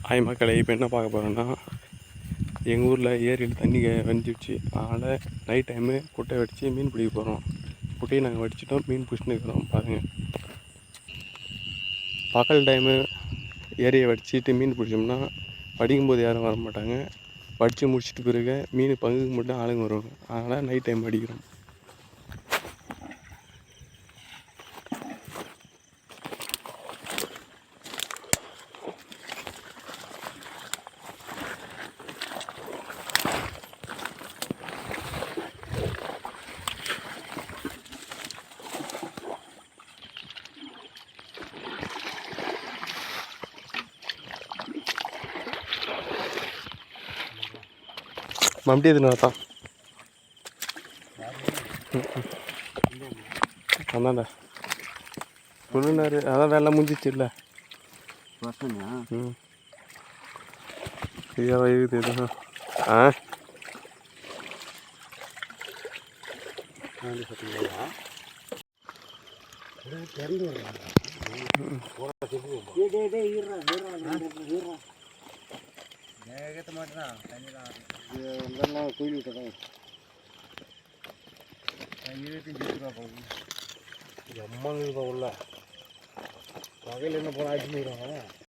Hi மக்களை, இப்போ என்ன பார்க்க போகிறோன்னா, எங்கள் ஊரில் ஏரியில் தண்ணி வந்துடுச்சு. அதனால் நைட் டைமு குட்டை வடித்து மீன் பிடிக்க போகிறோம். குட்டையை நாங்கள் வடிச்சிட்டோம், மீன் பிடிச்சின்னு இருக்கிறோம். பாருங்கள், பகல் டைமு ஏரியை வடிச்சிட்டு மீன் பிடிச்சோம்னா படிக்கும்போது யாரும் வர மாட்டாங்க. வடித்து முடிச்சிட்டு பிறகு மீன் பங்குக்கு மட்டும் ஆளுங்க வருவாங்க. அதனால் நைட் டைம் அடிக்கிறோம். மம்டி எதுனா அதான்டா சொல்லுனாரு. அதான் வேலை முடிஞ்சிச்சு இல்லை. ஐயா வயது எதுனா கோயில் விட்டதான் 25 ரூபா போகும். எம்மா உள்ள வகையில் என்ன போனால் ஆச்சு போயிடுவாங்க.